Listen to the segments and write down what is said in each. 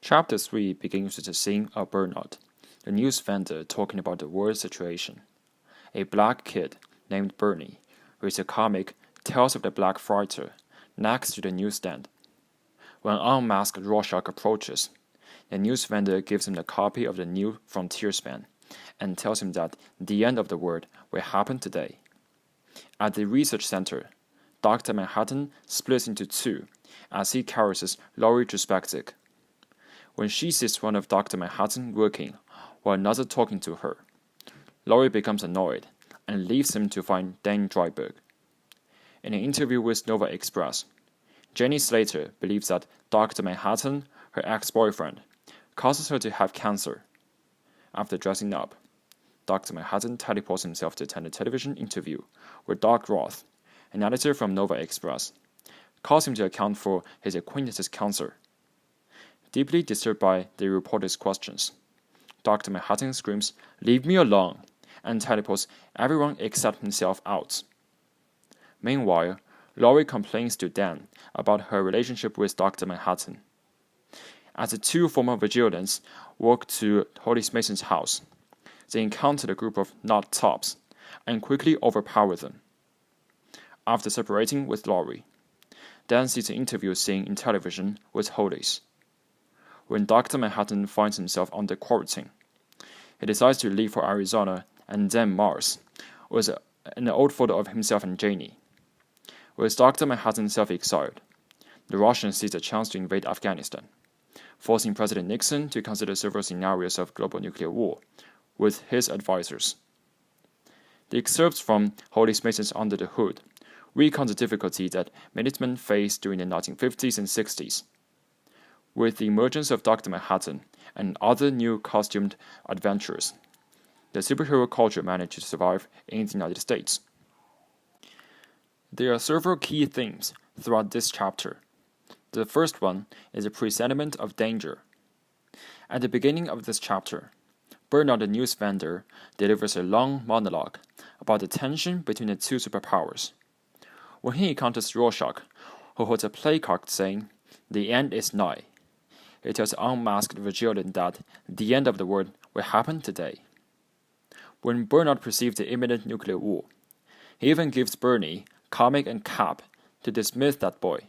Chapter 3 begins with the scene of Bernard, the news vendor, talking about the world situation. A black kid named Bernie, who is a comic, tells of the black fighter next to the newsstand. When unmasked Rorschach approaches, the news vendor gives him a copy of the New Frontiersman and tells him that the end of the world will happen today. At the research center, Dr. Manhattan splits into two as he caresses Laurie Truspectic. When she sees one of Dr. Manhattan working while another talking to her, Laurie becomes annoyed and leaves him to find Dan Dryberg. In an interview with Nova Express, Jenny Slater believes that Dr. Manhattan, her ex-boyfriend, causes her to have cancer. After dressing up, Dr. Manhattan teleports himself to attend a television interview where Doc Roth, an editor from Nova Express, calls him to account for his acquaintance's cancer. Deeply disturbed by the reporter's questions, Dr. Manhattan screams, "Leave me alone," and teleports everyone except himself out. Meanwhile, Laurie complains to Dan about her relationship with Dr. Manhattan. As the two former vigilantes walk to Holly Mason's house, they encounter a group of knot tops and quickly overpower them. After separating with Laurie, Dan sees an interview scene in television with Hollis. When Dr. Manhattan finds himself under quarantine, he decides to leave for Arizona and then Mars, with an old photo of himself and Janie. With Dr. Manhattan self-exiled, the Russians seize a chance to invade Afghanistan, forcing President Nixon to consider several scenarios of global nuclear war with his advisors. The excerpts from Holly Mason's Under the Hood recount the difficulty that Minutemen faced during the 1950s and 60s. With the emergence of Dr. Manhattan and other new costumed adventurers, the superhero culture managed to survive in the United States. There are several key themes throughout this chapter. The first one is a presentiment of danger. At the beginning of this chapter, Bernard the news vendor delivers a long monologue about the tension between the two superpowers. When he encounters Rorschach, who holds a placard saying, "The end is nigh," he tells the unmasked vigilant that the end of the world will happen today. When Bernard perceives the imminent nuclear war, he even gives Bernie, Comic, and Cap to dismiss that boy,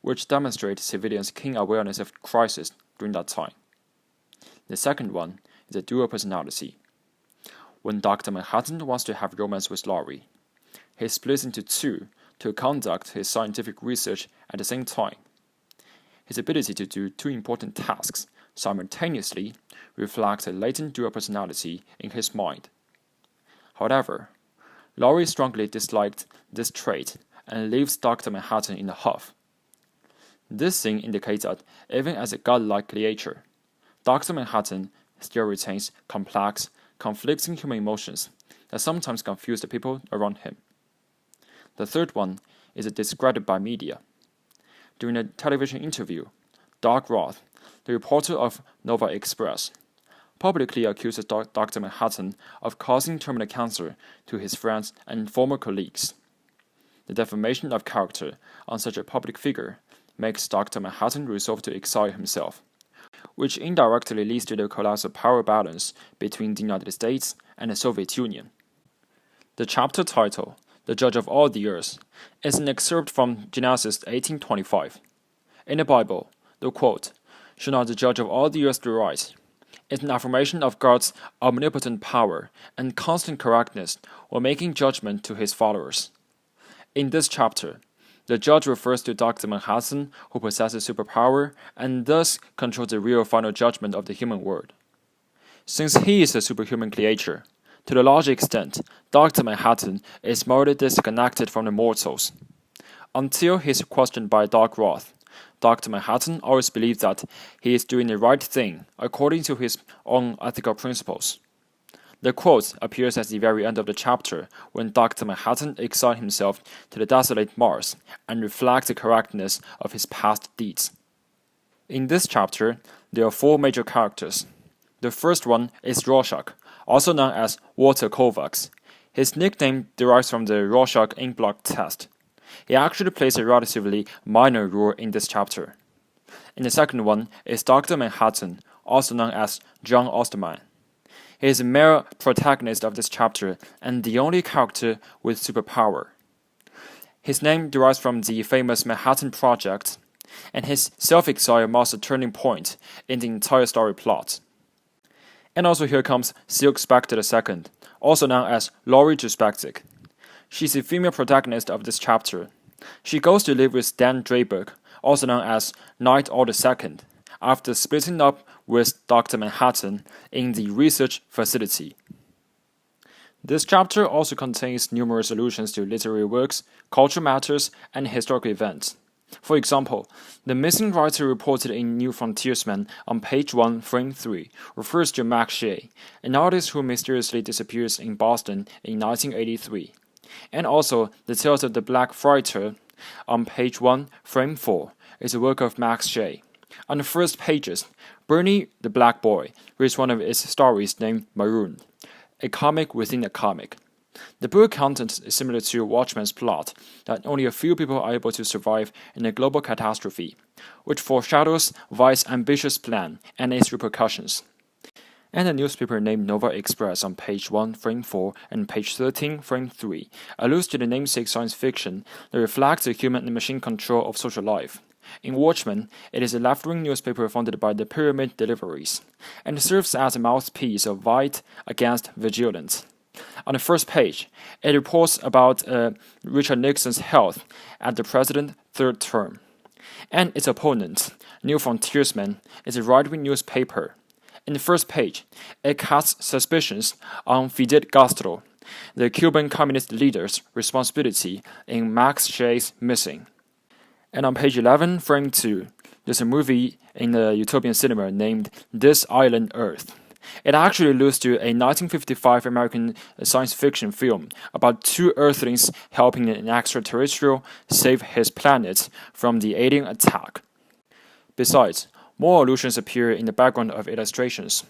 which demonstrates civilians' keen awareness of crisis during that time. The second one is a dual personality. When Dr. Manhattan wants to have romance with Laurie, he splits into two to conduct his scientific research at the same time. His ability to do two important tasks simultaneously reflects a latent dual personality in his mind. However, Laurie strongly disliked this trait and leaves Dr. Manhattan in a huff. This scene indicates that even as a godlike creature, Dr. Manhattan still retains complex, conflicting human emotions that sometimes confuse the people around him. The third one is discredited by media. During a television interview, Doc Roth, the reporter of Nova Express, publicly accuses Dr. Manhattan of causing terminal cancer to his friends and former colleagues. The defamation of character on such a public figure makes Dr. Manhattan resolve to exile himself, which indirectly leads to the collapse of power balance between the United States and the Soviet Union. The chapter title, "The Judge of All the Earth," is an excerpt from Genesis 18:25. In the Bible, the quote, "Should not the judge of all the earth do right?" is an affirmation of God's omnipotent power and constant correctness while making judgment to his followers. In this chapter, the judge refers to Dr. Manhattan, who possesses superpower and thus controls the real final judgment of the human world. Since he is a superhuman creature, to a large extent, Dr. Manhattan is morally disconnected from the mortals. Until he is questioned by Doc Roth, Dr. Manhattan always believes that he is doing the right thing according to his own ethical principles. The quote appears at the very end of the chapter when Dr. Manhattan exiles himself to the desolate Mars and reflects the correctness of his past deeds. In this chapter, there are four major characters. The first one is Rorschach, also known as Walter Kovacs. His nickname derives from the Rorschach inkblot test. He actually plays a relatively minor role in this chapter. and the second one is Dr. Manhattan, also known as John Osterman. He is the male protagonist of this chapter and the only character with superpower. His name derives from the famous Manhattan Project, and his self-exile marks a turning point in the entire story plot. And also here comes Silk Spectre II, also known as Laurie Spectre. She's the female protagonist of this chapter. She goes to live with Dan Drayberg, also known as Night Owl II, after splitting up with Dr. Manhattan in the research facility. This chapter also contains numerous allusions to literary works, cultural matters, and historical events. For example, the missing writer reported in New Frontiersman on page 1, frame 3, refers to Max Shea, an artist who mysteriously disappears in Boston in 1983. And also, The Tales of the Black Friar on page 1, frame 4, is a work of Max Shea. On the first pages, Bernie the Black Boy reads one of its stories named Maroon, a comic within a comic. The book content is similar to Watchmen's plot, that only a few people are able to survive in a global catastrophe, which foreshadows Vice's ambitious plan and its repercussions. And the newspaper named Nova Express on page 1, frame 4, and page 13, frame 3, alludes to the namesake science fiction that reflects the human and machine control of social life. In Watchmen, it is a left-wing newspaper funded by the Pyramid Deliveries, and serves as a mouthpiece of Vite against vigilance. On the first page, it reports about Richard Nixon's health at the president's third term. And its opponent, New Frontiersman, is a right-wing newspaper. In the first page, it casts suspicions on Fidel Castro, the Cuban communist leader's responsibility in Max Shea's missing. And on page 11, frame 2, there's a movie in the utopian cinema named This Island Earth. It actually alludes to a 1955 American science fiction film about two Earthlings helping an extraterrestrial save his planet from the alien attack. Besides, more allusions appear in the background of illustrations.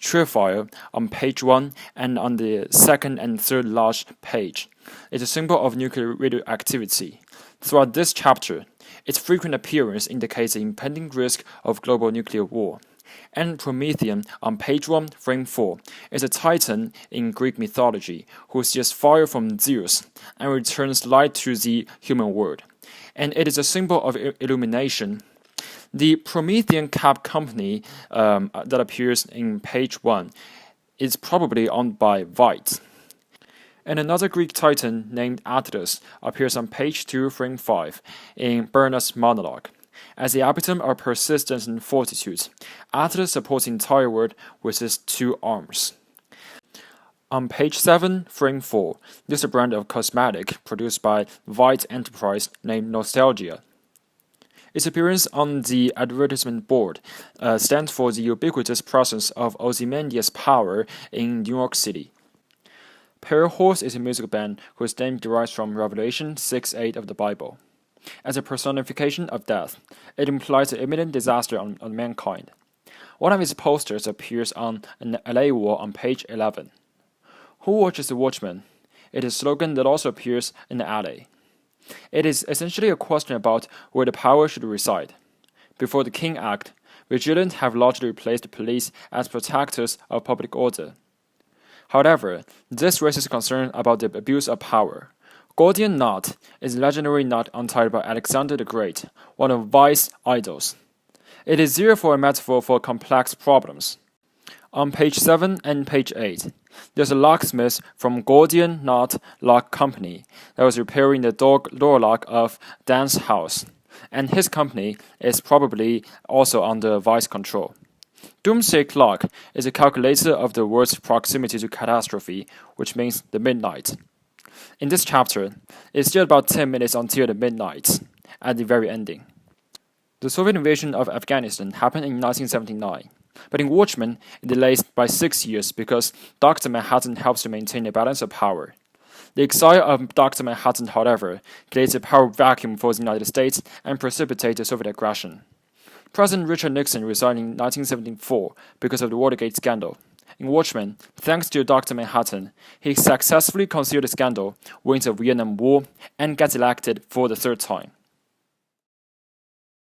Tripwire on page 1 and on the second and third large page is a symbol of nuclear radioactivity. Throughout this chapter, its frequent appearance indicates the impending risk of global nuclear war. And Promethean on page 1, frame 4, is a titan in Greek mythology who steals fire from Zeus and returns light to the human world. And it is a symbol of illumination. The Promethean Cab Company that appears in page 1 is probably owned by Vite. And another Greek titan named Atlas appears on page 2, frame 5, in Bernard's monologue. As the epitome of persistence and fortitude, Atlas supports the entire world with his two arms. On page 7, frame 4, there's a brand of cosmetic produced by Vite Enterprise named Nostalgia. Its appearance on the advertisement board stands for the ubiquitous presence of Ozymandias power in New York City. Pale Horse is a musical band whose name derives from Revelation 6:8 of the Bible. As a personification of death, it implies an imminent disaster on mankind. One of its posters appears on an LA wall on page 11. Who watches the Watchmen? It is a slogan that also appears in the alley. It is essentially a question about where the power should reside. Before the King Act, vigilantes have largely replaced the police as protectors of public order. However, this raises concern about the abuse of power. Gordian knot is a legendary knot untied by Alexander the Great, one of Vice's idols. It is therefore a metaphor for complex problems. On page 7 and page 8, there's a locksmith from Gordian Knot Lock Company that was repairing the door lock of Dan's house, and his company is probably also under Vice control. Doomsday Clock is a calculator of the world's proximity to catastrophe, which means the midnight. In this chapter, it's still about 10 minutes until the midnight, at the very ending. The Soviet invasion of Afghanistan happened in 1979, but in Watchmen, it delays by 6 years because Dr. Manhattan helps to maintain a balance of power. The exile of Dr. Manhattan, however, creates a power vacuum for the United States and precipitates the Soviet aggression. President Richard Nixon resigned in 1974 because of the Watergate scandal. In Watchmen, thanks to Dr. Manhattan, he successfully concealed the scandal, wins the Vietnam War, and gets elected for the third time.